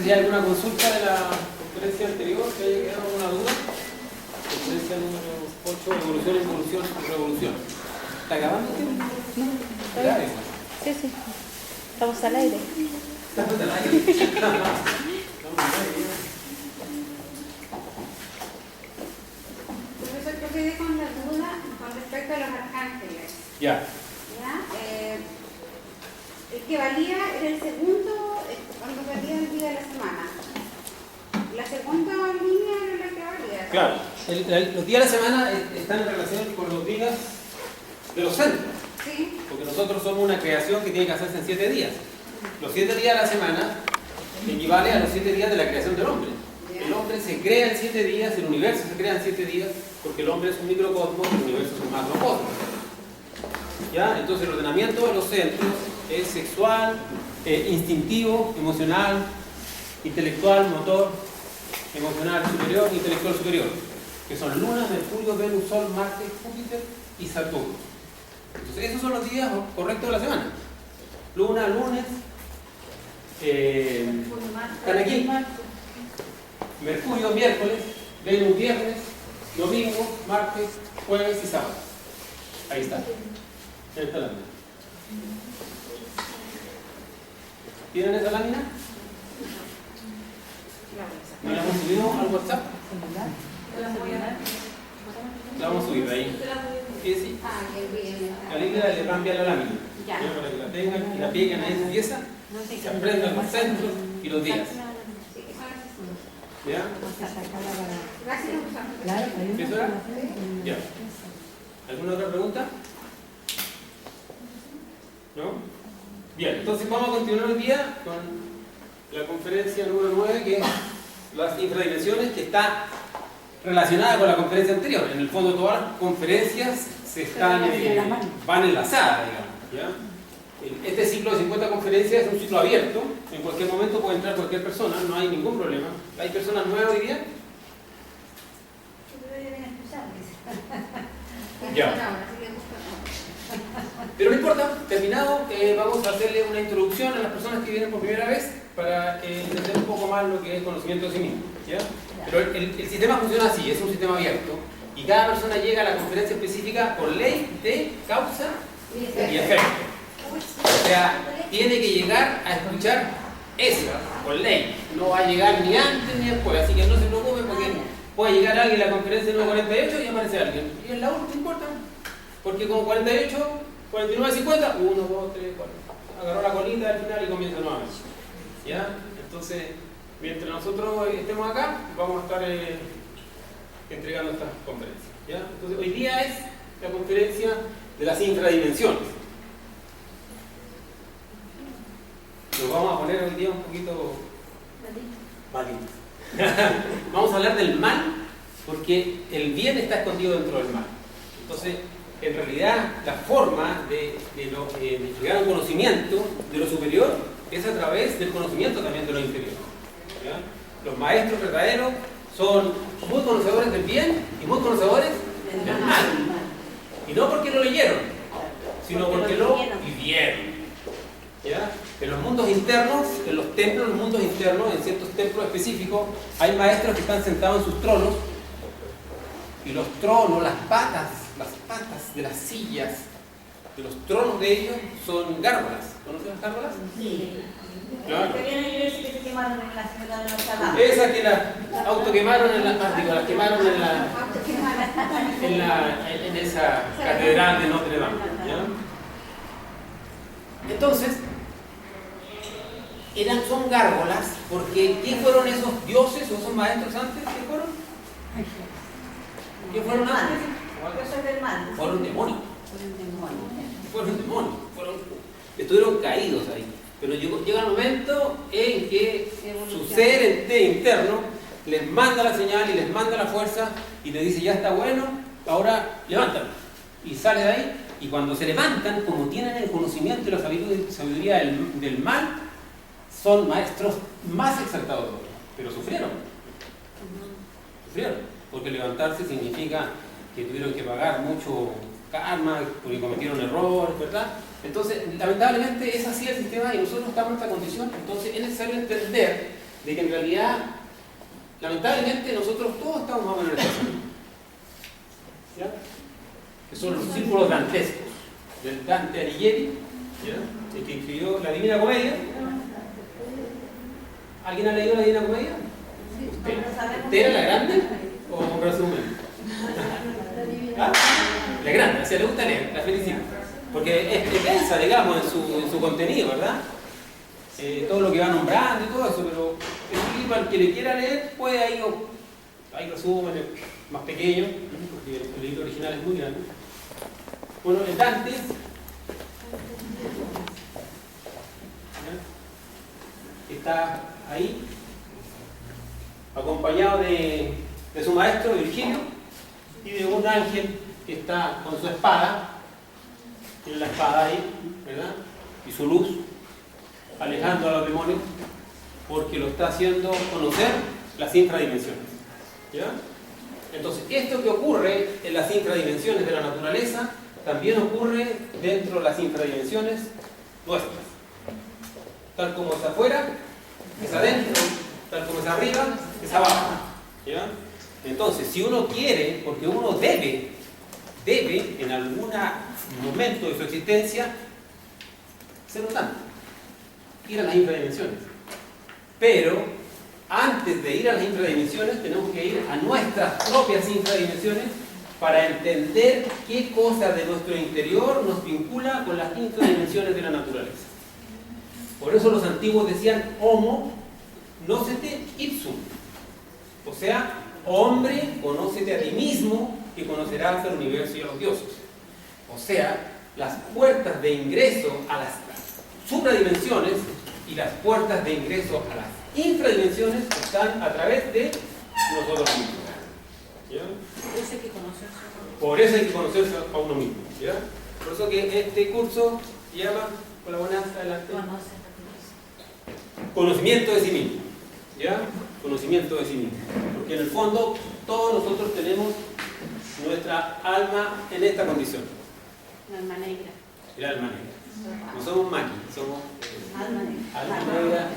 Si hay alguna consulta de la conferencia anterior, que haya quedado alguna duda. Conferencia número 8, evolución, involución, revolución. ¿Está acabando? No, está bien. Sí, sí. Estamos al aire. Estamos al aire. Profesor, yo quedé con la duda con respecto a los arcángeles. Ya. El que valía era el segundo, cuando valía el día de la semana. La segunda línea era la que valía. Claro. Los días de la semana están en relación con los días de los centros. Sí. Porque nosotros somos una creación que tiene que hacerse en 7 días. Los 7 días de la semana equivale a los 7 días de la creación del hombre. El hombre se crea en 7 días, el universo se crea en 7 días, porque el hombre es un microcosmos y el universo es un macrocosmos. ¿Ya? Entonces el ordenamiento de los centros es sexual, instintivo, emocional, intelectual, motor, emocional superior, intelectual superior, que son Luna, Mercurio, Venus, Sol, Marte, Júpiter y Saturno. Entonces esos son los días correctos de la semana. Luna, lunes, están aquí. Mercurio, miércoles, Venus, viernes, domingo, martes, jueves y sábado. Ahí está. Ahí está la luna. ¿Tienen esa lámina? ¿No la hemos subido al WhatsApp? La vamos a subir de ahí. Sí. A Lidia le va a enviar la lámina. Ya. Para que la tengan y la peguen ahí en su pieza. Se aprendan los centros y los días. ¿Ya? Gracias. ¿Eso era? Ya. ¿Alguna otra pregunta? ¿No? Bien, entonces vamos a continuar hoy día con la conferencia número 9, que es las infradimensiones, que está relacionada con la conferencia anterior. En el fondo todas las conferencias van enlazadas, digamos. ¿Ya? Este ciclo de 50 conferencias es un ciclo abierto. En cualquier momento puede entrar cualquier persona, no hay ningún problema. ¿Hay personas nuevas hoy día? Ya. Pero no importa, terminado, vamos a hacerle una introducción a las personas que vienen por primera vez para entender un poco más lo que es conocimiento de sí mismo. ¿Ya? Pero el sistema funciona así, es un sistema abierto y cada persona llega a la conferencia específica por ley de causa y efecto. O sea, tiene que llegar a escuchar eso por ley, no va a llegar ni antes ni después, así que no se preocupe porque puede llegar alguien a la conferencia número 48 y aparece alguien. Y en la 1 no importa, porque con 48, 49, 50, 1, 2, 3, 4, agarró la colita al final y comienza nuevamente. ¿Ya? Entonces, mientras nosotros estemos acá, vamos a estar entregando estas conferencias. ¿Ya? Entonces, hoy día es la conferencia de las infradimensiones. Nos vamos a poner hoy día un poquito malitos. Vamos a hablar del mal, porque el bien está escondido dentro del mal. Entonces, en realidad, la forma de llegar a un conocimiento de lo superior es a través del conocimiento también de lo inferior. ¿Ya? Los maestros verdaderos son muy conocedores del bien y muy conocedores del mal. Y no porque lo leyeron, sino porque lo vivieron. ¿Ya? En los mundos internos, en los templos, en los mundos internos, en ciertos templos específicos, hay maestros que están sentados en sus tronos y los tronos, las patas de las sillas, de los tronos de ellos son gárgolas. ¿Conocen las gárgolas? Sí. Claro. Que se quemaron en la ciudad de Notre Dame. Esa que la autoquemaron en la quemaron en esa catedral de Notre Dame. ¿Ya? Entonces, son gárgolas porque ¿quién fueron esos dioses o esos maestros antes? ¿Qué fueron? ¿Quién fueron antes? Fueron demonios. Estuvieron caídos ahí. Pero llega el momento en que su ser interno les manda la señal y les manda la fuerza y les dice, ya está bueno, ahora levántalo. Y sale de ahí, y cuando se levantan, como tienen el conocimiento y la sabiduría del mal, son maestros más exaltados, pero sufrieron. Sufrieron, porque levantarse significa que tuvieron que pagar mucho karma, porque cometieron errores, ¿verdad? Entonces, lamentablemente es así el sistema y nosotros estamos en esta condición. Entonces es necesario entender de que en realidad, lamentablemente nosotros todos estamos más o menos en esta situación. ¿Ya? Que son los círculos dantescos del Dante Alighieri, ¿ya? El que escribió la Divina Comedia. ¿Alguien ha leído la Divina Comedia? ¿Usted era la grande o un resumen? ¿Ah? La grande, o sea, le gusta leer, la felicito. Porque es densa, digamos, en su contenido, ¿verdad? Todo lo que va nombrando y todo eso, pero el libro al que le quiera leer puede hay resúmenes más pequeños, porque el libro original es muy grande. Bueno, el Dante está ahí, acompañado de su maestro Virgilio y de un ángel que está con su espada. Tiene la espada ahí, ¿verdad? Y su luz, alejando a los demonios, porque lo está haciendo conocer las infradimensiones. ¿Ya? Entonces, esto que ocurre en las infradimensiones de la naturaleza, también ocurre dentro de las infradimensiones nuestras. Tal como es afuera, es adentro, tal como es arriba, es abajo. ¿Ya? Entonces, si uno quiere, porque uno debe en algún momento de su existencia hacerlo tanto, ir a las infradimensiones. Pero antes de ir a las infradimensiones tenemos que ir a nuestras propias infradimensiones para entender qué cosa de nuestro interior nos vincula con las infradimensiones de la naturaleza. Por eso los antiguos decían homo nocete ipsum, o sea, hombre, conócete a ti mismo y conocerás al universo y a los dioses. O sea, las puertas de ingreso a las supradimensiones y las puertas de ingreso a las infradimensiones están a través de nosotros mismos. ¿Ya? Por eso hay que conocerse a uno mismo. ¿Ya? Por eso que este curso se llama, con la buena adelante, conocimiento de sí mismo. ¿Ya? Conocimiento de sí mismo. Porque en el fondo todos nosotros tenemos nuestra alma en esta condición. La alma negra. El alma negra. No somos máquinas, somos alma negra,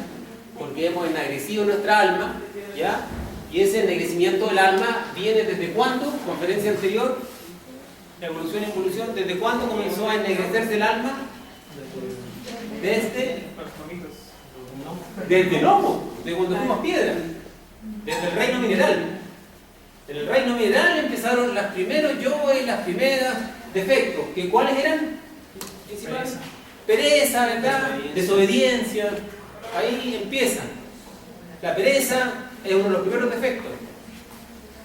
porque hemos ennegrecido nuestra alma, ¿ya? Y ese ennegrecimiento del alma viene desde cuándo, conferencia anterior, evolución y involución, ¿desde cuándo comenzó a ennegrecerse el alma? Desde el lomo, de cuando fuimos piedra, desde el reino mineral. En el reino mineral empezaron los primeros yoes, las primeras defectos, que ¿cuáles eran? Pereza, ¿verdad? Desobediencia. Ahí empiezan. La pereza es uno de los primeros defectos.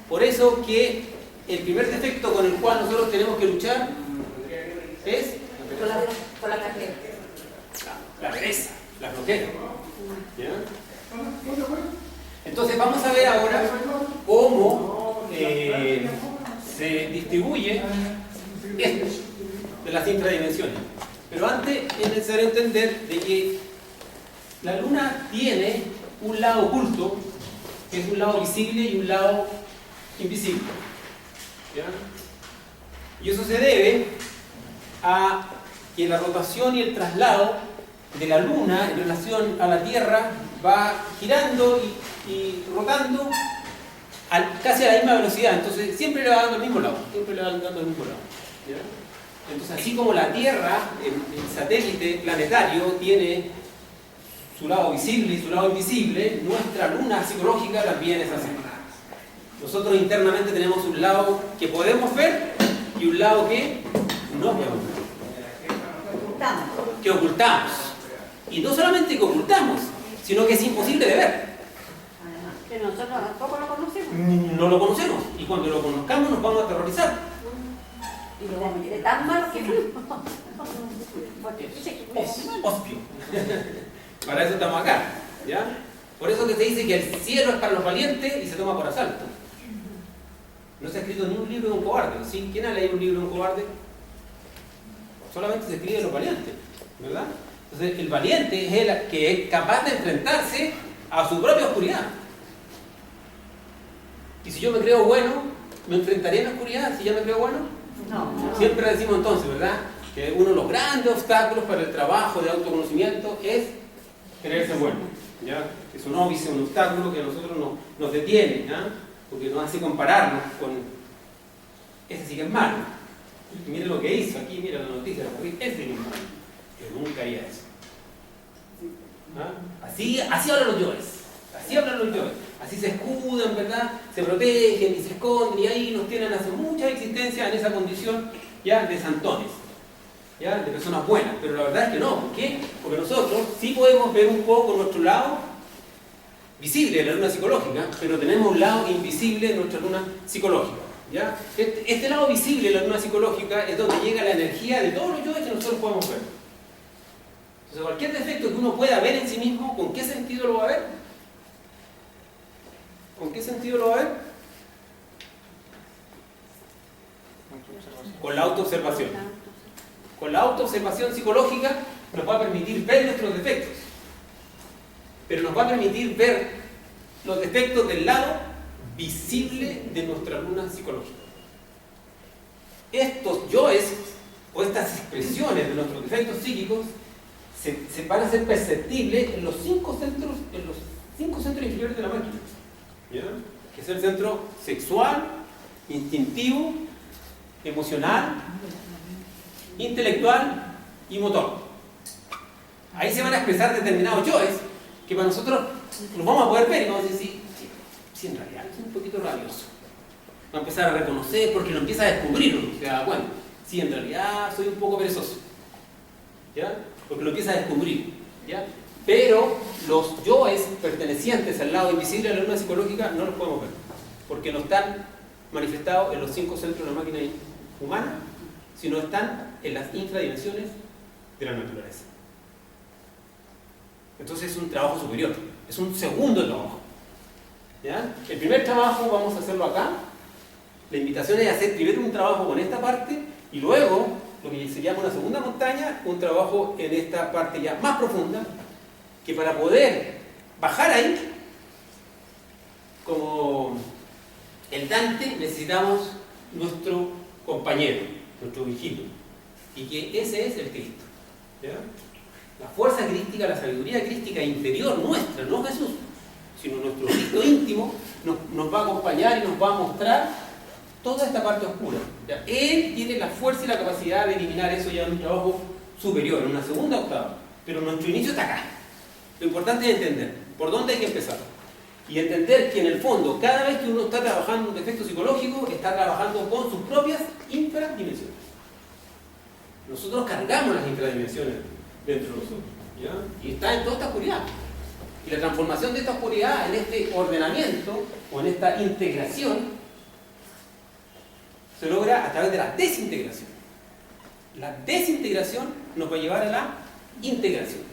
Por eso que el primer defecto con el cual nosotros tenemos que luchar es Con la cartera. la pereza, la flojera. ¿Ya? Entonces vamos a ver ahora cómo se distribuye esto de las infradimensiones. Pero antes es necesario entender de que la luna tiene un lado oculto, que es un lado visible y un lado invisible. ¿Ya? Y eso se debe a que la rotación y el traslado de la luna en relación a la Tierra va girando y rotando casi a la misma velocidad. Entonces siempre le va dando al mismo lado. Siempre le va dando al mismo lado. ¿Ya? Entonces, así como la Tierra, el satélite planetario, tiene su lado visible y su lado invisible, nuestra luna psicológica también es así. Nosotros internamente tenemos un lado que podemos ver y un lado que no podemos ver. Que ocultamos. Y no solamente que ocultamos, sino que es imposible de ver. Pero nosotros tampoco lo conocemos. No lo conocemos. Y cuando lo conozcamos nos vamos a aterrorizar. Y lo vamos a meter tan mal que Es hostia. Para eso estamos acá. ¿Ya? Por eso que se dice que el cielo es para los valientes y se toma por asalto. No se ha escrito ni un libro de un cobarde. ¿Sí? ¿Quién ha leído un libro de un cobarde? Solamente se escribe de los valientes. ¿Verdad? Entonces el valiente es el que es capaz de enfrentarse a su propia oscuridad. Y si yo me creo bueno, ¿me enfrentaría a la oscuridad si ya me creo bueno? no. Siempre decimos entonces, ¿verdad? Que uno de los grandes obstáculos para el trabajo de autoconocimiento es creerse bueno. ¿Ya? Es un óbice, un obstáculo que a nosotros nos detiene, ¿ya? Porque nos hace compararnos con ese sí que es malo. Y mire lo que hizo aquí, mira la noticia, ese sí que es malo. Yo nunca haría eso. ¿Ah? Así hablan los yoes. Así hablan los yoes. Así se escudan, ¿verdad? Se protegen y se esconden y ahí nos tienen hace mucha existencia en esa condición ya de santones, ya de personas buenas. Pero la verdad es que no. ¿Por qué? Porque nosotros sí podemos ver un poco nuestro lado visible de la luna psicológica, pero tenemos un lado invisible de nuestra luna psicológica. ¿Ya? Este lado visible de la luna psicológica es donde llega la energía de todos los yoes que nosotros podemos ver. Entonces cualquier defecto que uno pueda ver en sí mismo, ¿con qué sentido lo va a ver? ¿Con qué sentido lo va a ver? Con la autoobservación. Con la autoobservación psicológica nos va a permitir ver nuestros defectos, pero nos va a permitir ver los defectos del lado visible de nuestra luna psicológica. Estos yoes o estas expresiones de nuestros defectos psíquicos se van a hacer perceptibles en los cinco centros inferiores de la máquina. ¿Ya? Que es el centro sexual, instintivo, emocional, intelectual y motor. Ahí se van a expresar determinados yoes que para nosotros los vamos a poder ver y vamos a decir, sí, en realidad es un poquito rabioso. Va a empezar a reconocer porque lo empieza a descubrir, ¿no? O sea, bueno, sí, en realidad soy un poco perezoso, ¿ya? Porque lo empieza a descubrir, ¿ya? Pero los yoes pertenecientes al lado invisible de la luna psicológica no los podemos ver, porque no están manifestados en los 5 centros de la máquina humana, sino están en las infradimensiones de la naturaleza. Entonces es un trabajo superior, es un segundo trabajo, ¿ya? El primer trabajo vamos a hacerlo acá. La invitación es hacer primero un trabajo con esta parte y luego, lo que se llama una segunda montaña, un trabajo en esta parte ya más profunda, que para poder bajar ahí, como el Dante, necesitamos nuestro compañero, nuestro hijito, y que ese es el Cristo, ¿ya? La fuerza crística, la sabiduría crística interior nuestra, no Jesús, sino nuestro Cristo íntimo, nos va a acompañar y nos va a mostrar toda esta parte oscura, ¿ya? Él tiene la fuerza y la capacidad de eliminar eso ya en un trabajo superior, en una segunda octava, pero nuestro inicio está acá. Lo importante es entender por dónde hay que empezar y entender que en el fondo, cada vez que uno está trabajando un defecto psicológico, está trabajando con sus propias infradimensiones. Nosotros cargamos las infradimensiones dentro de nosotros, ¿ya? Y está en toda esta oscuridad. Y la transformación de esta oscuridad en este ordenamiento o en esta integración se logra a través de la desintegración. La desintegración nos va a llevar a la integración.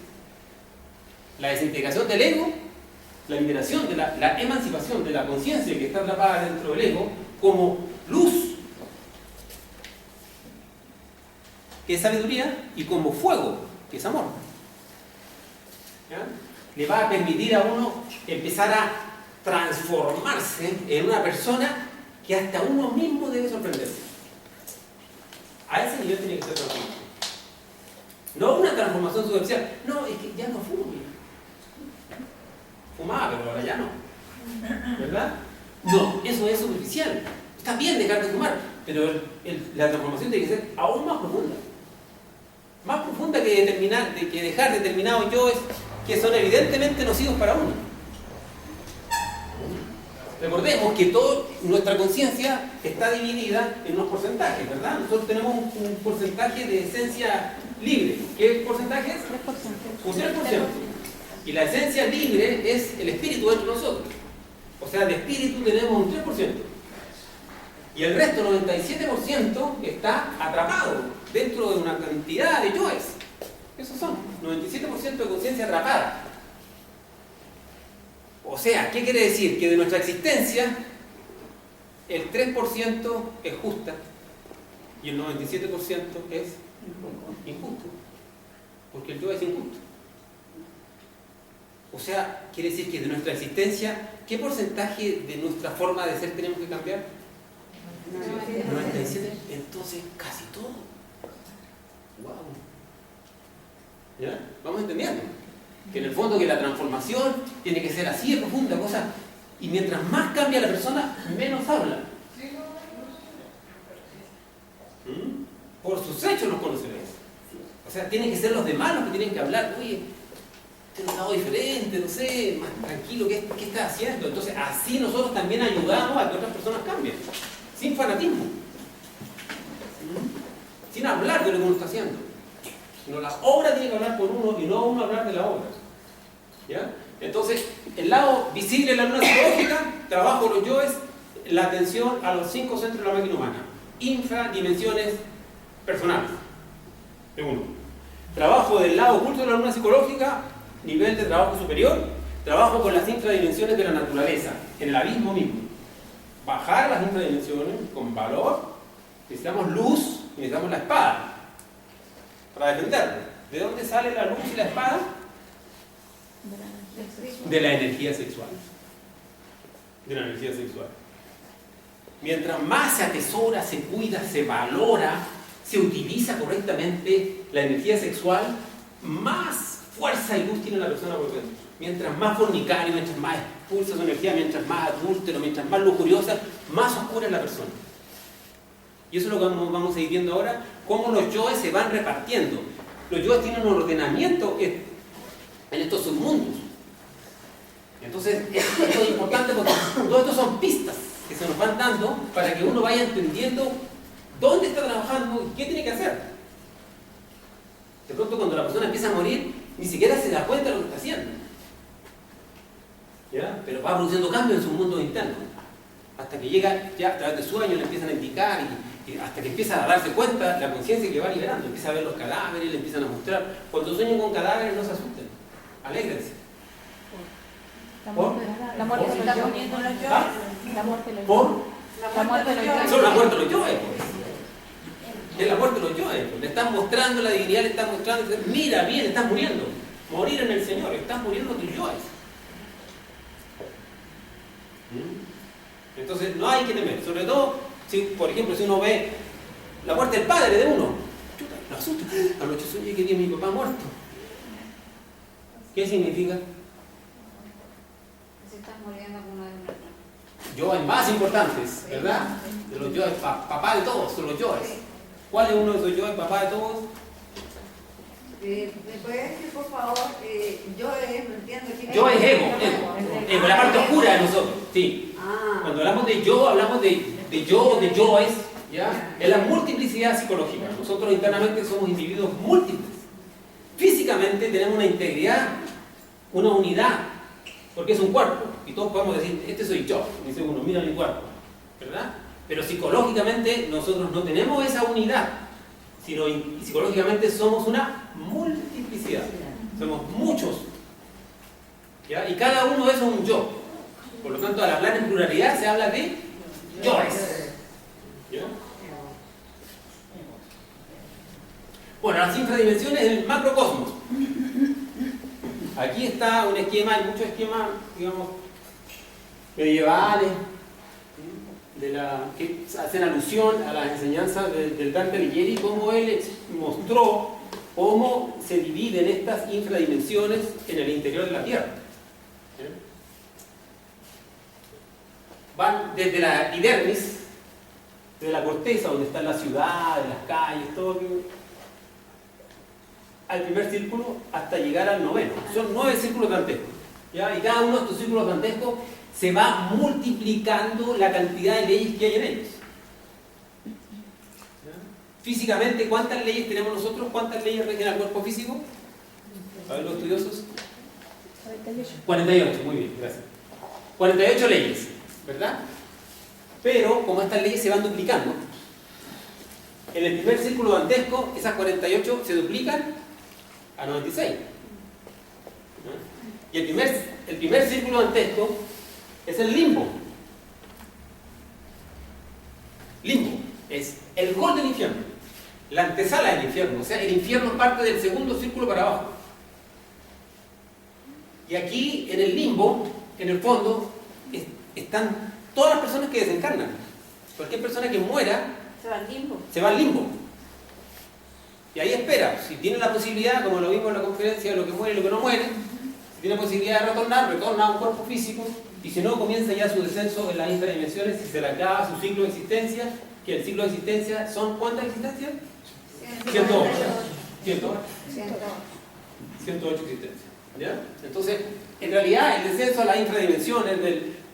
La desintegración del ego, la liberación de la emancipación de la conciencia que está atrapada dentro del ego como luz, que es sabiduría, y como fuego, que es amor, ¿ya? Le va a permitir a uno empezar a transformarse en una persona que hasta uno mismo debe sorprenderse. A ese nivel tiene que ser transformado. No una transformación superficial. No, es que ya no fumo. Fumaba, pero ahora ya no. ¿Verdad? No, eso es superficial. Está bien dejar de fumar, pero la transformación tiene que ser aún más profunda. Más profunda que dejar determinados yoes que son evidentemente nocivos para uno. Recordemos que toda nuestra conciencia está dividida en unos porcentajes, ¿verdad? Nosotros tenemos un porcentaje de esencia libre. ¿Qué porcentaje es? 3%. Un 3%. Y la esencia libre es el espíritu dentro de nosotros. O sea, de espíritu tenemos un 3%. Y el resto, 97%, está atrapado dentro de una cantidad de yoes. Esos son 97% de conciencia atrapada. O sea, ¿qué quiere decir? Que de nuestra existencia, el 3% es justa y el 97% es injusto. Porque el yo es injusto. O sea, quiere decir que de nuestra existencia, ¿qué porcentaje de nuestra forma de ser tenemos que cambiar? 97. Entonces, casi todo. ¡Wow! ¿Ya? Vamos entendiendo. Que en el fondo que la transformación tiene que ser así de profunda, cosa, y mientras más cambia la persona, menos habla. Por sus hechos los conoceréis. O sea, tienen que ser los demás los que tienen que hablar. Oye, tiene un lado diferente, no sé, más tranquilo, ¿qué estás haciendo? Entonces, así nosotros también ayudamos a que otras personas cambien, sin fanatismo, sin hablar de lo que uno está haciendo. Sino la obra tiene que hablar por uno y no uno hablar de la obra. ¿Ya? Entonces, el lado visible de la luna psicológica, trabajo los yoes, la atención a los 5 centros de la máquina humana, infradimensiones personales, de uno. Trabajo del lado oculto de la luna psicológica, nivel de trabajo superior, trabajo con las infradimensiones de la naturaleza, en el abismo mismo. Bajar las infradimensiones con valor, necesitamos luz y necesitamos la espada para defenderlo. ¿De dónde sale la luz y la espada? De la energía sexual. De la energía sexual. Mientras más se atesora, se cuida, se valora, se utiliza correctamente la energía sexual, más fuerza y luz tiene la persona por dentro. Mientras más fornicario, mientras más expulsa su energía, mientras más adúltero, mientras más lujuriosa, más oscura es la persona. Y eso es lo que vamos a ir viendo ahora, cómo los yoes se van repartiendo. los yoes tienen un ordenamiento en estos submundos. Entonces, esto es importante porque todo esto son pistas que se nos van dando para que uno vaya entendiendo dónde está trabajando y qué tiene que hacer. De pronto, cuando la persona empieza a morir, ni siquiera se da cuenta de lo que está haciendo. ¿Ya? Pero va produciendo cambios en su mundo interno. Hasta que llega, ya a través de sueños le empiezan a indicar y hasta que empieza a darse cuenta la conciencia que va liberando. Empieza a ver los cadáveres, le empiezan a mostrar. Cuando sueñan con cadáveres, no se asusten. Alégrense. La muerte de los ¿Está yoes. poniendo los yoes? ¿Ah? La muerte de los ¿Por? yoes. La muerte de los yoes. Son la muerte de los yoes. Es la muerte de los yoes. Le están mostrando la divinidad, le están mostrando, mira bien, estás muriendo. Morir en el Señor, estás muriendo tus yoes. Entonces no hay que temer, sobre todo si, por ejemplo, si uno ve la muerte del padre de uno, chuta, lo asusta. Anoche soñé que vi a mi papá muerto. ¿Qué significa? Se está muriendo con uno de nuestros. Yoes más importantes, ¿verdad? De los yoes, papá de todos, son los yoes. ¿Cuál es uno de esos yoes, papá de todos? ¿Me puede decir, por favor, yo no entiendo quién es? Yo es ego, la parte oscura de nosotros, sí. Ah. Cuando hablamos de yo, hablamos de yo, de yoes, ¿ya? Es la multiplicidad psicológica. Nosotros internamente somos individuos múltiples. Físicamente tenemos una integridad, una unidad, porque es un cuerpo. Y todos podemos decir, este soy yo. Dice uno, mira mi cuerpo, ¿verdad? Pero psicológicamente nosotros no tenemos esa unidad, sino psicológicamente somos una multiplicidad. Somos muchos. ¿Ya? Y cada uno de esos es un yo. Por lo tanto, al hablar en pluralidad se habla de yoes. ¿Ya? Bueno, las infradimensiones del macrocosmos. Aquí está un esquema, hay muchos esquemas, digamos, medievales, que hacen alusión a las enseñanzas del Dante Alighieri, cómo él mostró cómo se dividen estas infradimensiones en el interior de la Tierra. Van desde la epidermis, de la corteza, donde está la ciudad, las calles, todo, al primer círculo hasta llegar al noveno. Son 9 círculos dantescos, ¿ya? Y cada uno de estos círculos dantescos se va multiplicando la cantidad de leyes que hay en ellos. ¿Ya? Físicamente, ¿cuántas leyes tenemos nosotros? ¿Cuántas leyes rigen al cuerpo físico? A ver los estudiosos. 48, muy bien, gracias. 48 leyes, ¿verdad? Pero como estas leyes se van duplicando, en el primer círculo dantesco esas 48 se duplican a 96. Y el primer círculo dantesco es el limbo. Limbo es el gol del infierno, la antesala del infierno. O sea, el infierno parte del segundo círculo para abajo. Y aquí en el limbo, en el fondo, están todas las personas que desencarnan. Cualquier persona que muera Se va al limbo. se va al limbo. Y ahí espera. Si tiene la posibilidad, como lo vimos en la conferencia, de lo que muere y lo que no muere, si tiene posibilidad de retornar, retorna a un cuerpo físico. Y si no, comienza ya su descenso en las infradimensiones y se le acaba su ciclo de existencia. Que el ciclo de existencia son ¿cuántas existencias? 108. 108 existencias. ¿Ya? Entonces, en realidad, el descenso a las infradimensiones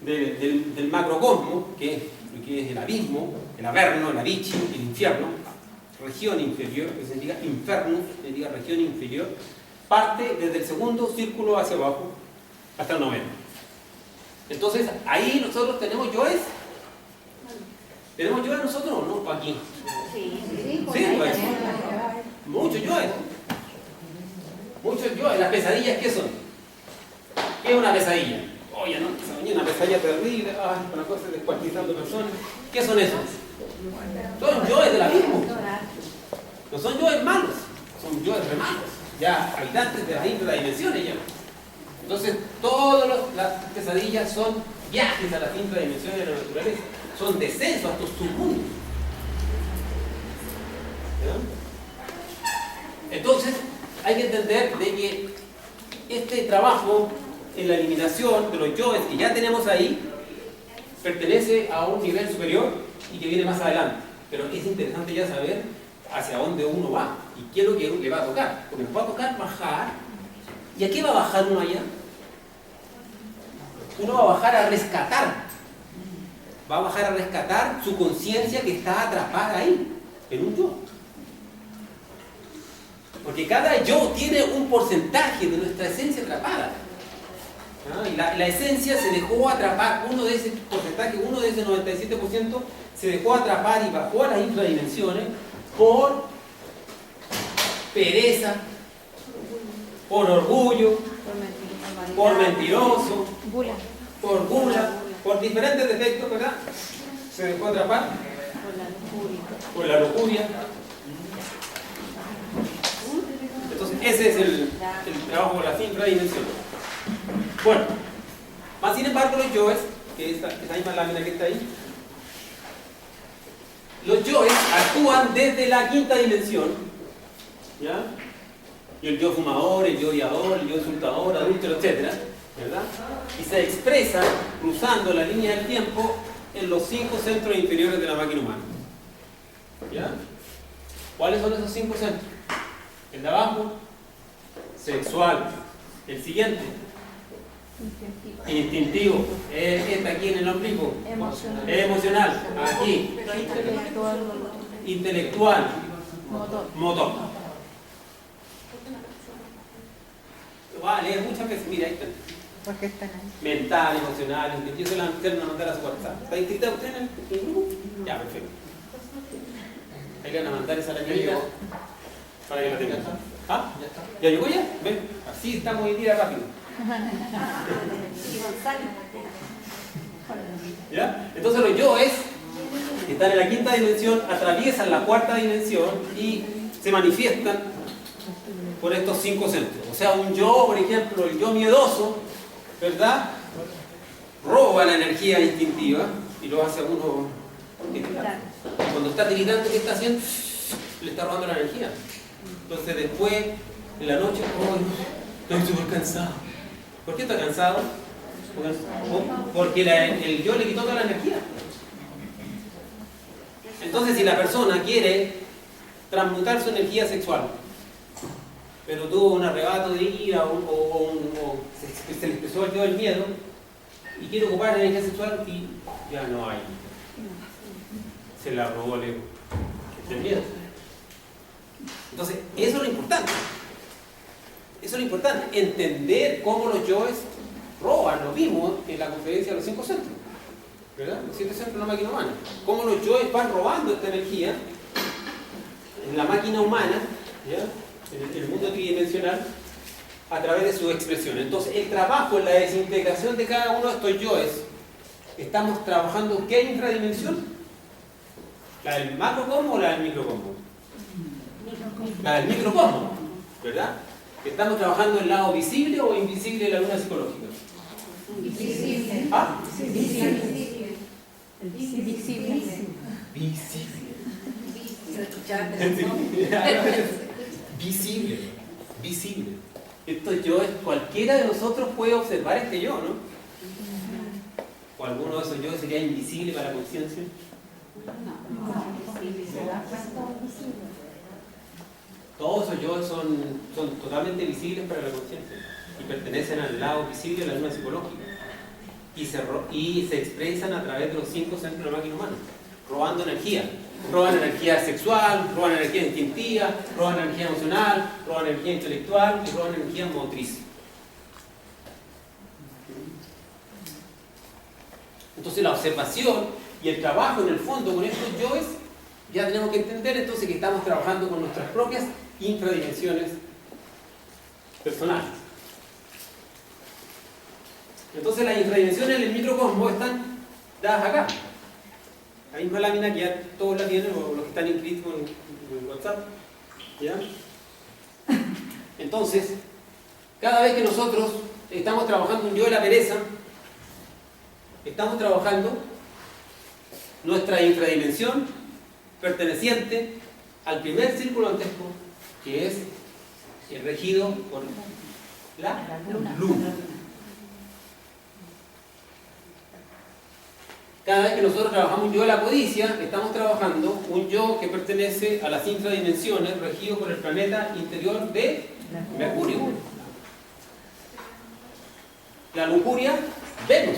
del macrocosmo, que es el abismo, el averno, el avici, el infierno, región inferior, que significa inferno, significa región inferior, parte desde el segundo círculo hacia abajo hasta el noveno. Entonces, ahí nosotros tenemos yoes. ¿Tenemos yoes nosotros o no? Aquí. Sí, Sí, pues. Muchos yoes. Muchos yoes. Las pesadillas, ¿qué son? ¿Qué es una pesadilla? Oye, no, soñé una pesadilla terrible, una cosa descuartizando personas. ¿Qué son esos? Son yoes del abismo. No son yoes malos, son yoes re malos. Ya habitantes de las infradimensiones ya. Entonces, todas las pesadillas son viajes a las infradimensiones de la naturaleza. Son descensos a estos submundos. ¿Ya? Entonces, hay que entender de que este trabajo en la eliminación de los yoes que ya tenemos ahí pertenece a un nivel superior y que viene más adelante. Pero es interesante ya saber hacia dónde uno va. ¿Y qué es lo que le va a tocar? Porque nos va a tocar bajar. ¿Y a qué va a bajar uno allá? Uno va a bajar a rescatar. Va a bajar a rescatar su conciencia que está atrapada ahí, en un yo. Porque cada yo tiene un porcentaje de nuestra esencia atrapada. ¿Ah? Y la esencia se dejó atrapar, uno de ese porcentaje, uno de ese 97%, se dejó atrapar y bajó a las infradimensiones por pereza, por orgullo, por mentiroso, por gula, por diferentes defectos, ¿verdad? Se dejó atrapar por la lujuria. Entonces, ese es el trabajo con las infradimensiones. Bueno, más sin embargo, los yoes, que es esta misma lámina que está ahí, los yoes actúan desde la quinta dimensión, ¿ya? Y el yo fumador, el yo odiador, el yo insultador, adúltero, etc., ¿verdad? Y se expresan cruzando la línea del tiempo en los 5 centros inferiores de la máquina humana. ¿Ya? ¿Cuáles son esos 5 centros? El de abajo, sexual. El siguiente, instintivo. Este aquí en el ombligo. Emocional. Aquí. Intelectual. Motor. Lo va a leer muchas veces. Mira, ahí está. Porque están ahí. Mental, emocional. Yo se la van a mandar a su WhatsApp. ¿Está inscrita usted en el grupo? Ya, perfecto. Ahí le van a mandar esa lámina para que la tengan. ¿Ah? ¿Ya llegó ya? ¿Ven? Así estamos hoy día rápido. ¿Ya? Entonces los yoes que están en la quinta dimensión atraviesan la cuarta dimensión y se manifiestan por estos 5 centros. O sea, un yo, por ejemplo, el yo miedoso, ¿verdad? Roba la energía instintiva y lo hace a uno titilar. Cuando está tiritando, ¿qué está haciendo? Le está robando la energía. Entonces después, en la noche, oh, estoy súper cansado. ¿Por qué está cansado? Porque el yo le quitó toda la energía. Entonces, si la persona quiere transmutar su energía sexual, pero tuvo un arrebato de ira o se le expresó el yo del miedo y quiere ocupar la energía sexual y ya no hay. Se la robó el ego. El miedo. Entonces, eso es lo importante. Eso es lo importante. Entender cómo los yoes roban. Lo vimos en la conferencia de los 5 centros. ¿Verdad? Los 7 centros de la máquina humana. Cómo los yoes van robando esta energía en la máquina humana, ¿ya? En el mundo tridimensional, a través de su expresión. Entonces, el trabajo en la desintegración de cada uno de estos yoes, estamos trabajando ¿qué infradimensión? ¿La del macrocosmo o la del microcosmo? La del microcosmo, ¿verdad? ¿Estamos trabajando el lado visible o invisible de la luna psicológica? Visible. ¿Ah? Visible. Visible. Visible. Visible. Esto yo es, cualquiera de nosotros puede observar este yo, ¿no? ¿O alguno de esos yo sería invisible para la conciencia? Todos esos yo son totalmente visibles para la conciencia y pertenecen al lado visible de la luna psicológica y se expresan a través de los 5 centros de la máquina humana, robando energía. Roban energía sexual, roban energía instintiva, roban energía emocional, roban energía intelectual y roban energía motriz. Entonces la observación y el trabajo en el fondo con estos yoes, ya tenemos que entender entonces que estamos trabajando con nuestras propias infradimensiones personales. Entonces las infradimensiones del microcosmos están dadas acá. La misma lámina que ya todos la tienen, o los que están inscritos en WhatsApp. ¿Ya? Entonces, cada vez que nosotros estamos trabajando un yo de la pereza, estamos trabajando nuestra infradimensión perteneciente al primer círculo antesco, que es el regido por la luna. Cada vez que nosotros trabajamos un yo de la codicia, estamos trabajando un yo que pertenece a las infradimensiones regido por el planeta interior de Mercurio. La lujuria, Venus.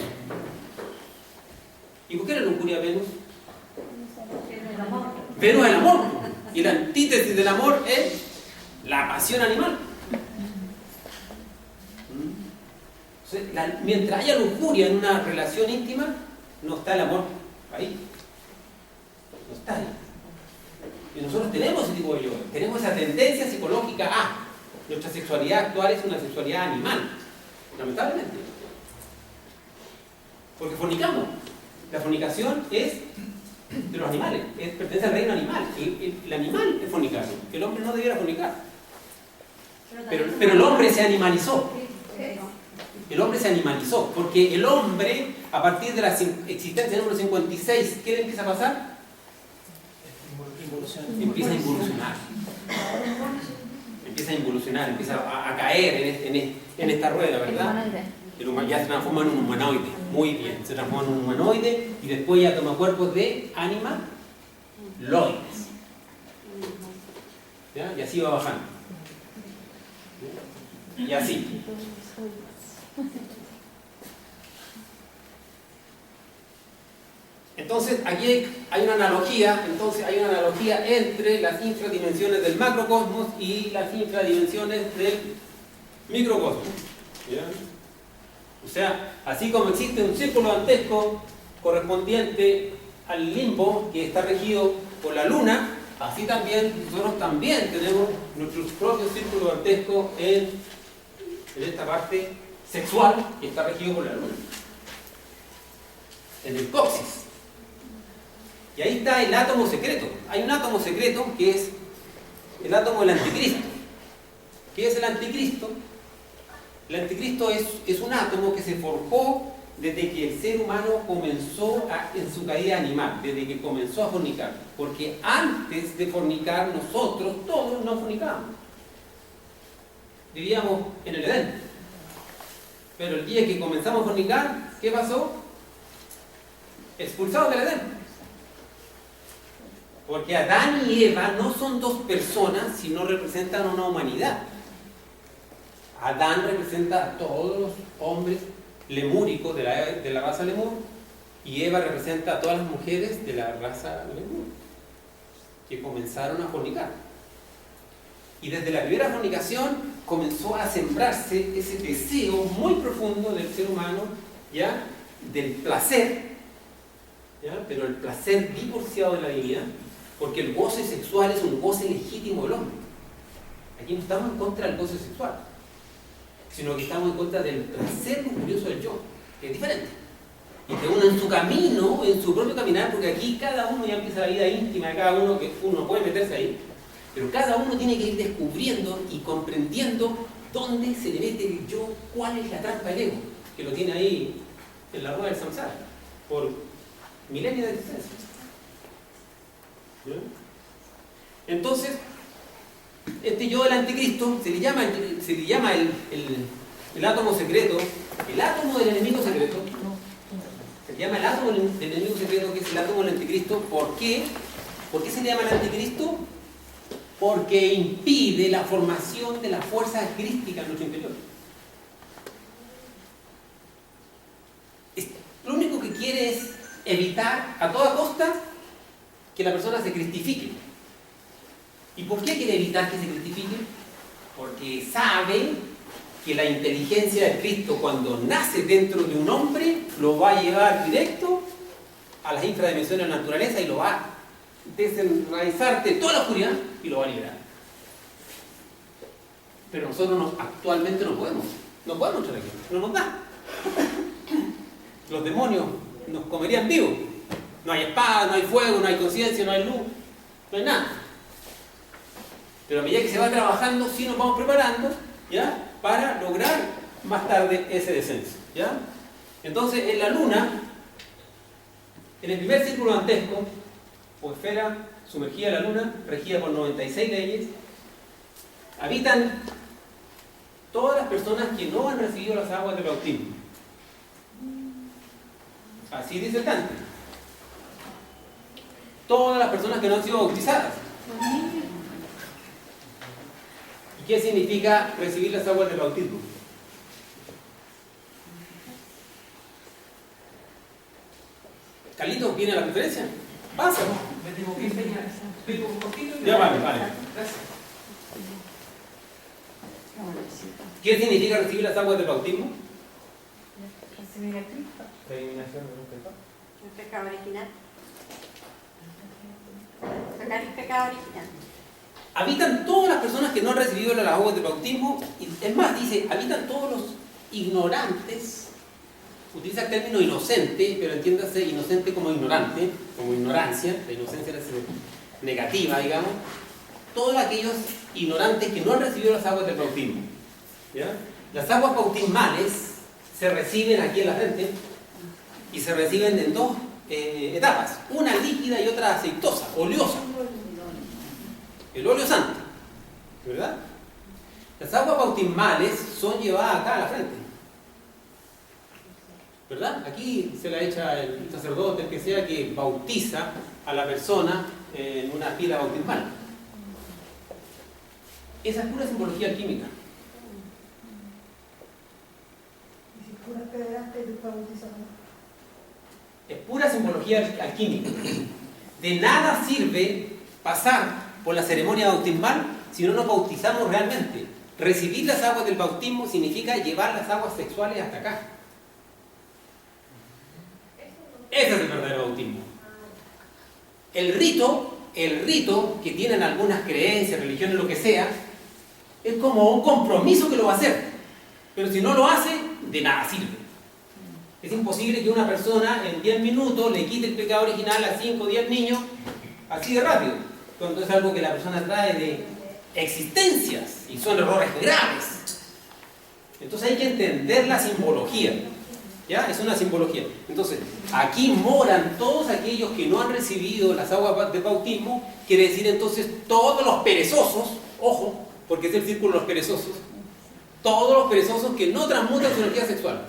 ¿Y por qué la lujuria Venus? Venus es el amor. Y la antítesis del amor es la pasión animal. Entonces, mientras haya lujuria en una relación íntima, no está el amor ahí. No está ahí. Y nosotros tenemos ese tipo de yo. Tenemos esa tendencia psicológica a. Nuestra sexualidad actual es una sexualidad animal. Lamentablemente. Porque fornicamos. La fornicación es de los animales. Pertenece al reino animal. El animal es fornicar. El hombre no debiera fornicar. Pero el hombre se animalizó. El hombre se animalizó, porque el hombre, a partir de la existencia número 56, ¿qué le empieza a pasar? Empieza a involucionar. Empieza a involucionar, empieza a caer en esta rueda, ¿verdad? Ya se transforma en un humanoide. Muy bien, se transforma en un humanoide y después ya toma cuerpos de animaloides. ¿Ya? Y así va bajando. Y así. Entonces, aquí hay una analogía, entre las infradimensiones del macrocosmos y las infradimensiones del microcosmos. ¿Ya? O sea, así como existe un círculo dantesco correspondiente al limbo que está regido por la luna, así también nosotros también tenemos nuestros propios círculos dantescos en esta parte sexual que está regido por la luna, en el coxis. Y ahí está el átomo secreto. Hay un átomo secreto que es el átomo del anticristo. ¿Qué es el anticristo? El anticristo es un átomo que se forjó desde que el ser humano comenzó en su caída animal, desde que comenzó a fornicar. Porque antes de fornicar nosotros todos no fornicábamos. Vivíamos en el Edén. Pero el día que comenzamos a fornicar, ¿qué pasó? Expulsados del Edén. Porque Adán y Eva no son dos personas, sino representan una humanidad. Adán representa a todos los hombres lemúricos de la raza lemur, y Eva representa a todas las mujeres de la raza lemur, que comenzaron a fornicar. Y desde la primera fornicación comenzó a sembrarse ese deseo muy profundo del ser humano, ¿ya? Del placer, ¿ya? Pero el placer divorciado de la divinidad, porque el goce sexual es un goce legítimo del hombre. Aquí no estamos en contra del goce sexual, sino que estamos en contra del placer lujurioso del yo, que es diferente. Y que uno en su camino, en su propio caminar, porque aquí cada uno ya empieza la vida íntima de cada uno, que uno puede meterse ahí, pero cada uno tiene que ir descubriendo y comprendiendo dónde se le mete el yo, cuál es la trampa del ego, que lo tiene ahí en la rueda del samsara, por milenios de existencia. ¿Ya? Entonces, este yo del anticristo se le llama el átomo secreto, el átomo del enemigo secreto. Se le llama el átomo del enemigo secreto, que es el átomo del anticristo. ¿Por qué? ¿Por qué se le llama el anticristo? Porque impide la formación de la fuerza crística en nuestro interior. Lo único que quiere es evitar a toda costa que la persona se cristifique. ¿Y por qué quiere evitar que se cristifique? Porque sabe que la inteligencia de Cristo, cuando nace dentro de un hombre, lo va a llevar directo a las infradimensiones de la naturaleza y lo va a desenraizar de toda la oscuridad y lo va a liberar. Pero nosotros actualmente no podemos entrar aquí, no nos da. Los demonios nos comerían vivos. No hay espada, no hay fuego, no hay conciencia, no hay luz, no hay nada. Pero a medida que se va trabajando, sí nos vamos preparando, ¿ya? Para lograr más tarde ese descenso, ¿ya? Entonces, en la luna, en el primer círculo dantesco, o esfera sumergida en la luna, regida por 96 leyes, habitan todas las personas que no han recibido las aguas del bautismo. Así dice el Dante. todas las personas que no han sido bautizadas. ¿Y qué significa recibir las aguas del bautismo? Carlitos, ¿viene a la conferencia? Pasa. Me tengo que enseñar. Explico un poquito. Ya vale. Gracias. ¿Qué significa recibir las aguas del bautismo? Recibir a Cristo. La eliminación de un pecado. El pecado original. Sacar el pecado original. Habitan todas las personas que no han recibido las aguas del bautismo, y es más, dice, habitan todos los ignorantes. Utiliza el término inocente, pero entiéndase inocente como ignorante, como ignorancia, la inocencia es negativa, digamos. Todos aquellos ignorantes que no han recibido las aguas del bautismo. ¿Ya? Las aguas bautismales se reciben aquí en la frente y se reciben en dos etapas, una líquida y otra aceitosa, oleosa. El óleo santo, ¿verdad? Las aguas bautismales son llevadas acá a la frente, ¿verdad? Aquí se la echa el sacerdote, el que sea, que bautiza a la persona en una pila bautismal. Esa es pura simbología alquímica. Es pura simbología alquímica. De nada sirve pasar por la ceremonia bautismal si no nos bautizamos realmente. Recibir las aguas del bautismo significa llevar las aguas sexuales hasta acá. Ese es el verdadero bautismo. El rito que tienen algunas creencias, religiones, lo que sea, es como un compromiso que lo va a hacer. Pero si no lo hace, de nada sirve. Es imposible que una persona en 10 minutos le quite el pecado original a 5 o 10 niños así de rápido, cuando es algo que la persona trae de existencias y son errores graves. Entonces hay que entender la simbología. ¿Ya? Es una simbología. Entonces, aquí moran todos aquellos que no han recibido las aguas de bautismo, quiere decir entonces todos los perezosos, ojo, porque es el círculo de los perezosos, todos los perezosos que no transmutan su energía sexual.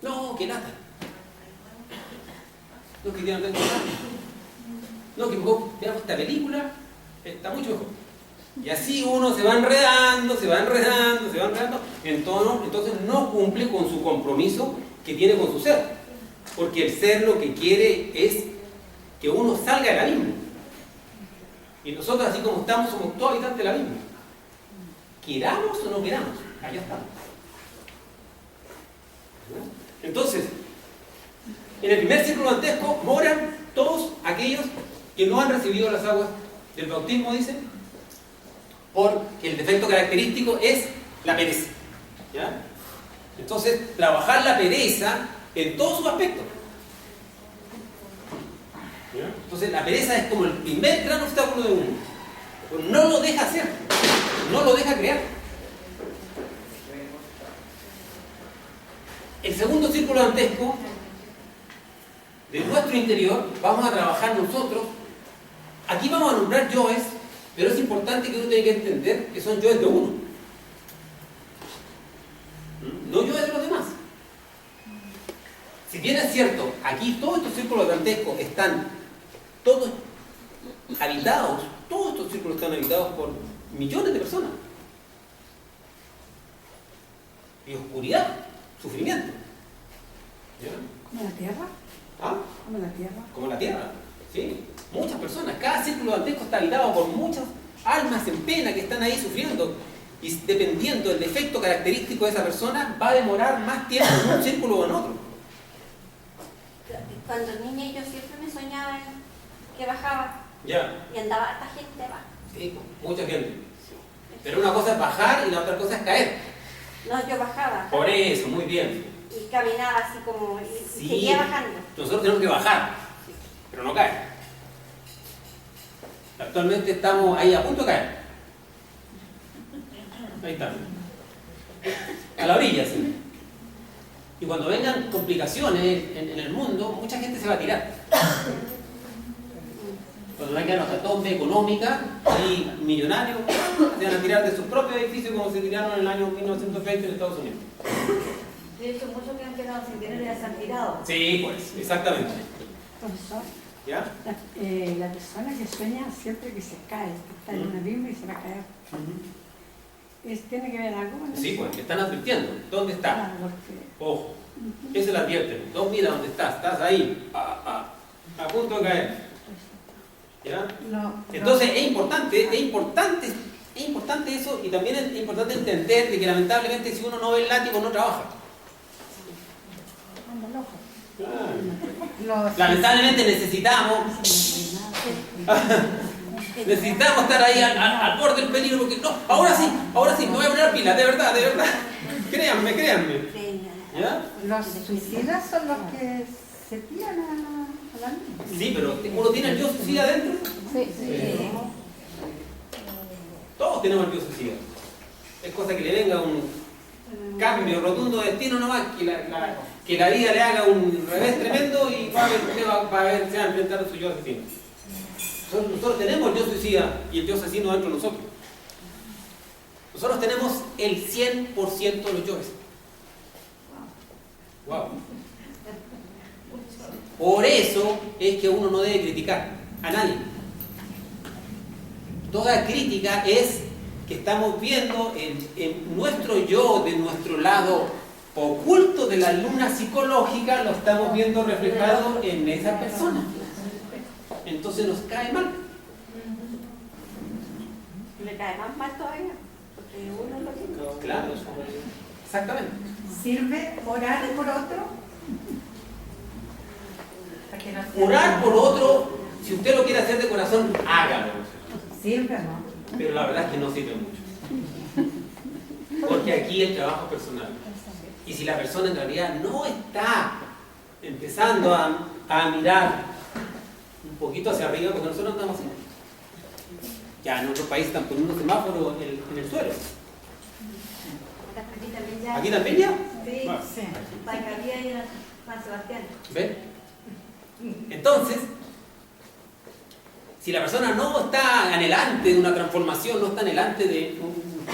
No, que nada. No, que tienen que no, que mejor veamos esta película, está mucho mejor. Y así uno se va enredando, entonces no cumple con su compromiso que tiene con su ser. Porque el ser lo que quiere es que uno salga del abismo. Y nosotros, así como estamos, somos todos habitantes del abismo. Queramos o no queramos, allá estamos. Entonces, en el primer círculo dantesco moran todos aquellos que no han recibido las aguas del bautismo, dicen, porque el defecto característico es la pereza. ¿Ya? Entonces, trabajar la pereza en todos sus aspectos. ¿Ya? Entonces, la pereza es como el primer gran obstáculo de uno. Pues no lo deja hacer, no lo deja crear. El segundo círculo dantesco de nuestro interior, vamos a trabajar nosotros. Aquí vamos a nombrar yoes, pero es importante que uno tenga que entender que son yoes de uno, no yoes de los demás. Si bien es cierto, aquí todos estos círculos dantescos están todos habitados, todos estos círculos están habitados por millones de personas. Y oscuridad, sufrimiento. ¿Ya? ¿Como la Tierra? ¿Ah? ¿Como la Tierra? Como la Tierra, sí. Muchas personas, cada círculo dantesco está habitado por muchas almas en pena que están ahí sufriendo. Y dependiendo del defecto característico de esa persona, va a demorar más tiempo en un círculo o en otro. Cuando niña yo siempre me soñaba que bajaba Ya. y andaba esta gente abajo. Sí, mucha gente. Pero una cosa es bajar y la otra cosa es caer. No, yo bajaba. Por eso, muy bien. Y caminaba así como, y Sí. seguía bajando. Nosotros tenemos que bajar, pero no caer. Actualmente estamos ahí a punto de caer. Ahí está. A la orilla, sí. Y cuando vengan complicaciones en el mundo, mucha gente se va a tirar. Cuando vengan una catombe económica y millonarios, se van a tirar de sus propios edificios como se tiraron en el año 1920 en Estados Unidos. De hecho, muchos que han quedado sin dinero ya se han tirado. Sí, pues, exactamente. Profesor, ¿Ya? la persona que sueña siempre que se cae, que está en un abismo y se va a caer, ¿tiene que ver algo con eso? Sí, pues, te están advirtiendo. ¿Dónde estás? Claro, porque Ojo. Eso le advierten. No, mira dónde estás. Estás ahí. A punto de caer. ¿Ya? Entonces es importante eso, y también es importante entender de que lamentablemente si uno no ve el látigo no trabaja. anda loco. Lamentablemente necesitamos estar ahí al borde del peligro, porque no, ahora sí, me voy a poner pilas, de verdad, créanme. ¿Ya? Los suicidas son los que se tiran a la misma. Sí, pero uno tiene el yo suicida adentro. Sí. Todos tenemos el yo suicida. Es cosa que le venga un cambio rotundo de destino nomás, que la vida le haga un revés tremendo y va a ver, se va a enfrentar a su yo asesino. Nosotros tenemos el yo suicida y el yo asesino dentro de nosotros. Nosotros tenemos el 100% de los yoes. Wow. Por eso es que uno no debe criticar a nadie. Toda crítica es que estamos viendo en nuestro yo, de nuestro lado oculto de la luna psicológica, lo estamos viendo reflejado en esa persona. Entonces nos cae mal. Le cae más mal todavía, porque uno lo tiene. Claro, exactamente. ¿Sirve orar por otro? Para que no sea- Orar por otro, si usted lo quiere hacer de corazón, hágalo. ¿Sirve o no? Pero la verdad es que no sirve mucho. Porque aquí el trabajo es personal. Y si la persona en realidad no está empezando a mirar un poquito hacia arriba, porque nosotros estamos así. Ya en otros países están poniendo semáforos en el suelo. Aquí también ya. ¿Aquí también ya? Sí, Bueno. sí. Pancavía y en San Sebastián. ¿Ven? Entonces, si la persona no está anhelante de una transformación, no está anhelante de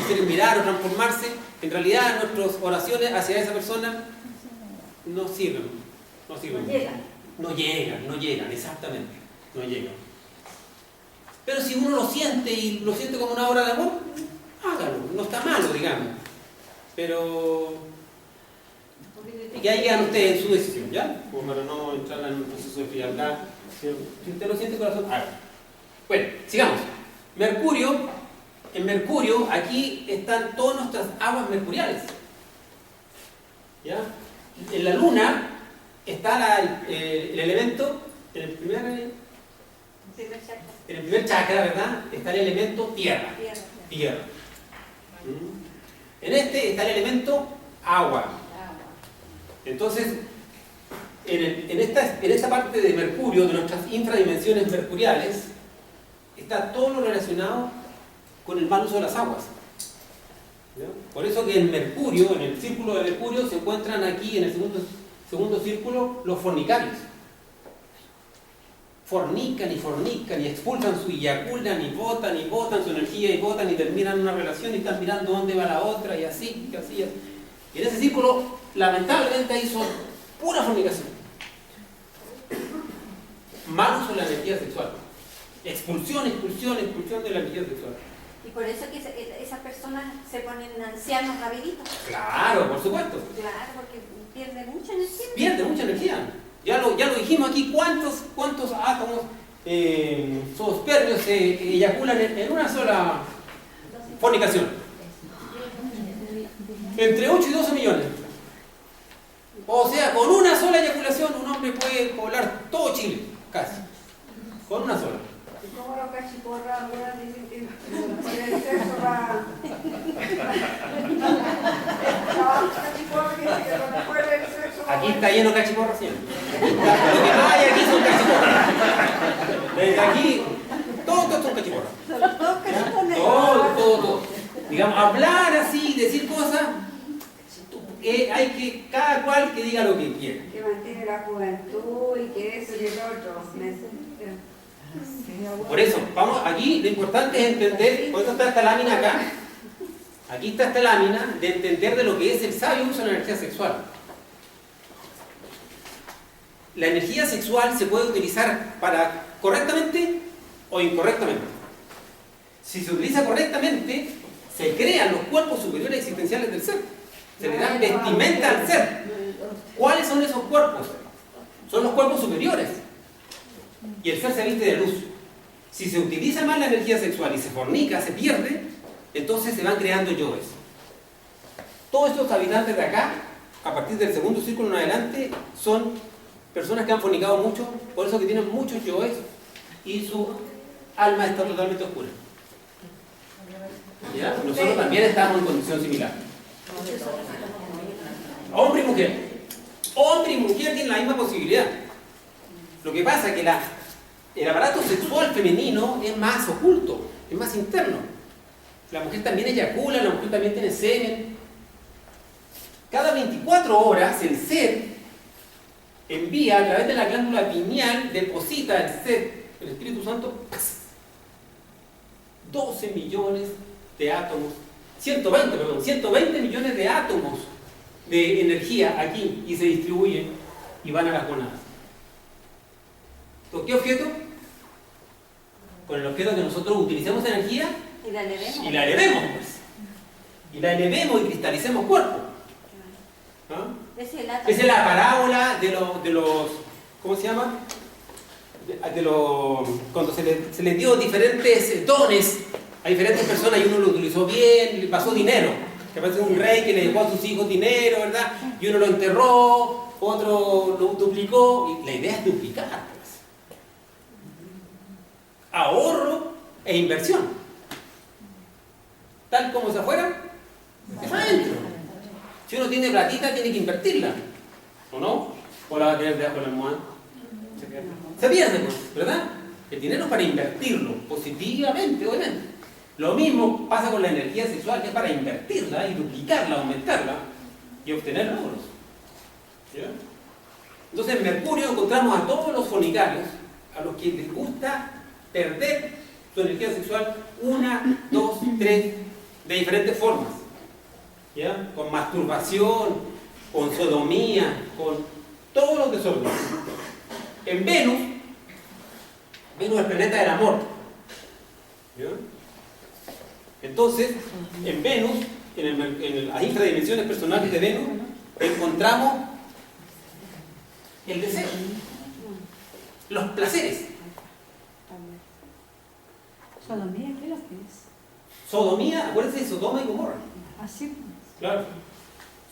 querer mirar o transformarse, en realidad nuestras oraciones hacia esa persona no sirven. No sirven. No llegan. No llegan, exactamente. No llegan. Pero si uno lo siente y lo siente como una obra de amor, hágalo. No está malo, digamos. Pero y ahí llegan ustedes en su decisión, ¿ya? Como para no entrar en un proceso de frialdad. Si usted lo siente corazón, hágalo. Bueno, sigamos. Mercurio, en Mercurio, aquí están todas nuestras aguas mercuriales. ¿Ya? En la Luna está el elemento, en el primer chakra, ¿verdad? Está el elemento tierra. Tierra. En este está el elemento agua. Entonces, en esta parte de Mercurio, de nuestras infradimensiones mercuriales, está todo lo relacionado con el mal uso de las aguas. ¿Ya? Por eso que en Mercurio, en el círculo de Mercurio, se encuentran aquí en el segundo círculo los fornicarios. Fornican y expulsan y eyaculan y botan su energía y botan y terminan una relación y están mirando dónde va la otra y así. Y en ese círculo, lamentablemente, ahí son pura fornicación. Mal uso de la energía sexual. Expulsión de la energía sexual. Y por eso que esas personas se ponen ancianos rapiditos. Claro, por supuesto. Claro, porque pierden mucha energía. Pierde mucha energía. Ya lo dijimos aquí, cuántos átomos zoospermios se eyaculan en una sola fornicación. Entre 8 y 12 millones. O sea, con una sola eyaculación un hombre puede poblar todo Chile, casi. Con una sola. ¿Y cómo los cachiporras ahora dicen que por el sexo va? Cachiporra que dice que lo mejor el sexo va. Aquí está lleno de cachiporras siempre. Lo que no hay aquí son cachiporras. Desde aquí, todo son cachiporras. Todos cachiporras. Todo. Digamos, hablar así, decir cosas, hay que, cada cual que diga lo que quiere. Que mantiene la juventud y que eso y el otro. Por eso, vamos, aquí lo importante es entender, por eso está esta lámina acá. Aquí está esta lámina de entender de lo que es el sabio uso de la energía sexual. la energía sexual se puede utilizar para correctamente o incorrectamente. Si se utiliza correctamente, se crean los cuerpos superiores existenciales del ser. Se le dan vestimenta al ser. ¿Cuáles son esos cuerpos? Son los cuerpos superiores. Y el ser se viste de luz. Si se utiliza mal la energía sexual y se fornica, se pierde, entonces se van creando yoes. Todos estos habitantes de acá, a partir del segundo círculo en adelante, son personas que han fornicado mucho, por eso que tienen muchos yoes y su alma está totalmente oscura. ¿Ya? Nosotros también estamos en condición similar. Hombre y mujer. Hombre y mujer tienen la misma posibilidad. Lo que pasa es que el aparato sexual femenino es más oculto, es más interno. La mujer también eyacula, la mujer también tiene semen. Cada 24 horas el ser envía a través de la glándula pineal, deposita el ser, el Espíritu Santo, 12 millones de átomos, 120 millones de átomos de energía aquí y se distribuyen y van a las gonadas. ¿Con qué objeto? Con el objeto que nosotros utilicemos energía Y la elevemos. y la elevemos, pues. Y la elevemos y cristalicemos cuerpo. ¿Ah? Esa Esa es la parábola de los ¿cómo se llama? Cuando se les dio diferentes dones a diferentes personas y uno lo utilizó bien, le pasó dinero. Que parece un rey que le dejó a sus hijos dinero, ¿verdad? Y uno lo enterró, otro lo duplicó. Y la idea es duplicar, pues. Ahorro e inversión. Tal como se afuera, es adentro. Si uno tiene platita, tiene que invertirla. ¿O no? ¿O la va a tener debajo de la almohada? Se pierde, pues, ¿verdad? El dinero es para invertirlo positivamente, obviamente. Lo mismo pasa con la energía sexual, que es para invertirla y duplicarla, aumentarla y obtener logros. ¿Ya? Entonces en Mercurio encontramos a todos los fornicarios, a los que les gusta perder su energía sexual 1, 2, 3, de diferentes formas. ¿Ya? Con masturbación, con sodomía, con todos los desórdenes. En Venus es el planeta del amor. ¿Ya? Entonces, en Venus, en las infradimensiones personales de Venus, encontramos el deseo, los placeres. Sodomía, ¿qué es lo que es? Sodomía, acuérdense de Sodoma y Gomorra. Así. Claro.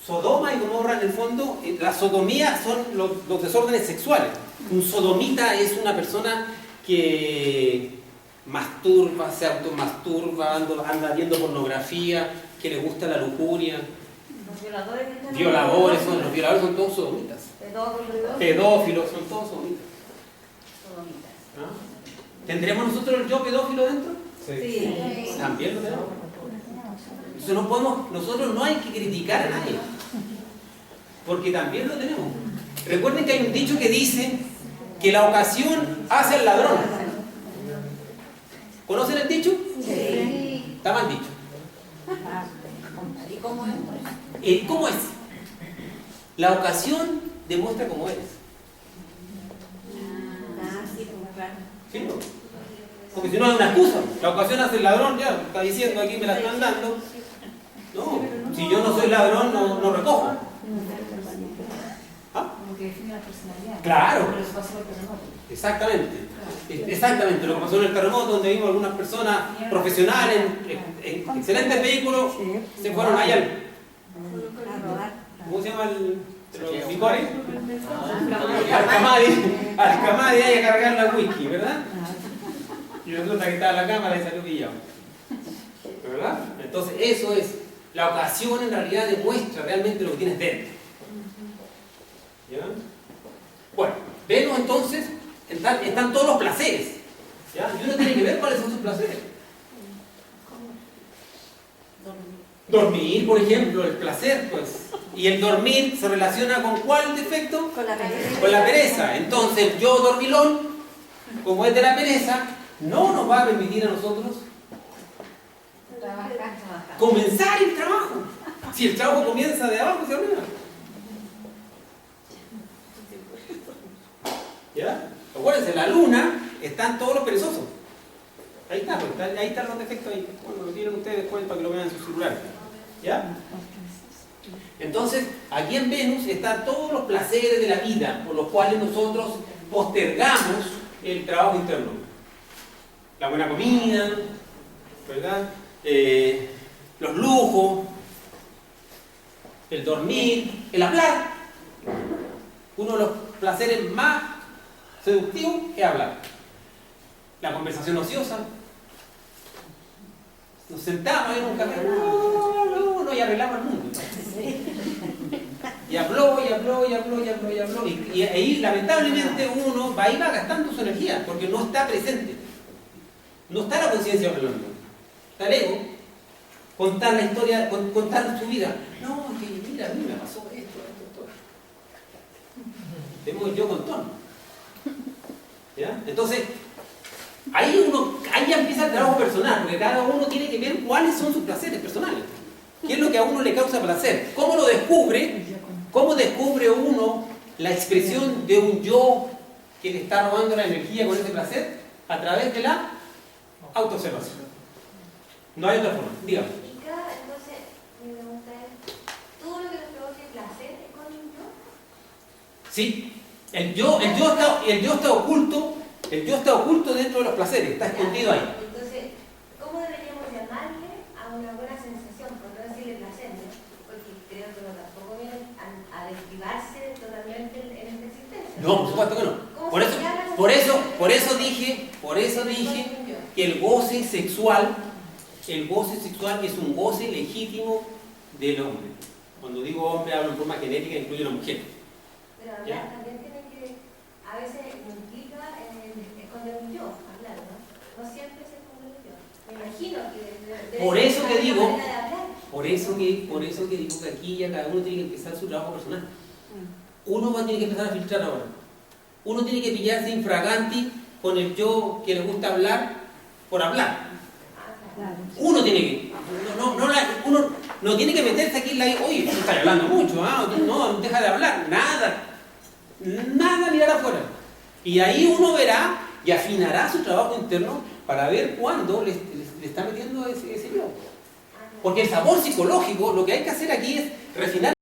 Sodoma y Gomorra, en el fondo, la sodomía son los desórdenes sexuales. Un sodomita es una persona que masturba, se automasturba, anda viendo pornografía, que le gusta la lujuria. Los violadores. Los violadores son todos sodomitas. Pedófilos son todos sodomitas. ¿Ah? ¿Tendremos nosotros el yo pedófilo dentro? Sí. También lo tenemos. Nosotros no hay que criticar a nadie, porque también lo tenemos. Recuerden que hay un dicho que dice que la ocasión hace al ladrón. ¿Conocen el dicho? Sí. Está mal dicho. ¿Y cómo es? ¿Cómo es? La ocasión demuestra cómo eres. Sí, pues, claro. ¿Sí? ¿No? Porque si no hay una excusa. La ocasión hace el ladrón, ya, está diciendo aquí, me la están dando. No, si yo no soy ladrón, no recojo. ¿Ah? Como que define la personalidad. Claro. Pero eso pasa por el terremoto. Exactamente. Exactamente, lo que pasó en el terremoto, donde vimos algunas personas profesionales en excelentes vehículos, se fueron allá ¿cómo se llama los licores? Al Camadi hay a cargar la whisky, ¿verdad? Y resulta que estaba en la cámara y salió pillado. ¿Verdad? Entonces eso es, la ocasión en realidad demuestra realmente lo que tienes dentro. ¿Ya? Bueno, Venus entonces, están todos los placeres. ¿Ya? Y uno tiene que ver cuáles son sus placeres. Dormir, por ejemplo, el placer, pues. Y el dormir se relaciona con ¿cuál defecto? Con la pereza. Con la pereza. Entonces, yo dormilón, como es de la pereza, no nos va a permitir a nosotros comenzar el trabajo. Si el trabajo comienza de abajo hacia arriba. ¿Ya? Acuérdense, la luna están todos los perezosos. Ahí está, pues, ahí están los defectos ahí. Bueno, lo tienen ustedes después para que lo vean en su celular. ¿Ya? Entonces, aquí en Venus están todos los placeres de la vida por los cuales nosotros postergamos el trabajo interno. La buena comida, ¿verdad? Los lujos, el dormir, el hablar. Uno de los placeres más seductivos es hablar. La conversación ociosa. Nos sentamos en un café, no, y arreglamos el mundo. Y habló. Y ahí, lamentablemente, uno va gastando su energía porque no está presente. No está la conciencia hablando. Está el ego. Contar la historia, contar su vida. No, que mira, a mí me pasó esto. Tengo yo con tono. ¿Ya? Entonces, ahí ya empieza el trabajo personal, porque cada uno tiene que ver cuáles son sus placeres personales. ¿Qué es lo que a uno le causa placer? ¿Cómo lo descubre? ¿Cómo descubre uno la expresión de un yo que le está robando la energía con ese placer? A través de la autoobservación. No hay otra forma. Dígame. Y entonces, mi pregunta es, ¿todo lo que nos provoque placer es con un yo? Sí. El yo está oculto dentro de los placeres, está escondido ahí. Entonces, ¿cómo deberíamos llamarle a una buena sensación? Por no decirle placer, ¿no? Porque creo que no tampoco viene a desprivarse totalmente en esta existencia. No, por supuesto que no. Por eso dije que el goce sexual es un goce legítimo del hombre. Cuando digo hombre hablo en forma genética, incluye a la mujer. Pero hablar también tiene que, a veces implica esconder un yo, hablar, ¿no? No siempre se esconde un yo. Me imagino que por eso que digo, manera de hablar. por eso que digo que aquí ya cada uno tiene que empezar su trabajo personal. Uno va a tener que empezar a filtrar ahora. Uno tiene que pillarse infraganti con el yo que le gusta hablar por hablar. Uno tiene que. Uno no tiene que meterse aquí en la. Oye, tú estás hablando mucho, no, deja de hablar. Nada mirar afuera. Y ahí uno verá y afinará su trabajo interno para ver cuándo le está metiendo ese yo. Porque el sabor psicológico, lo que hay que hacer aquí es refinar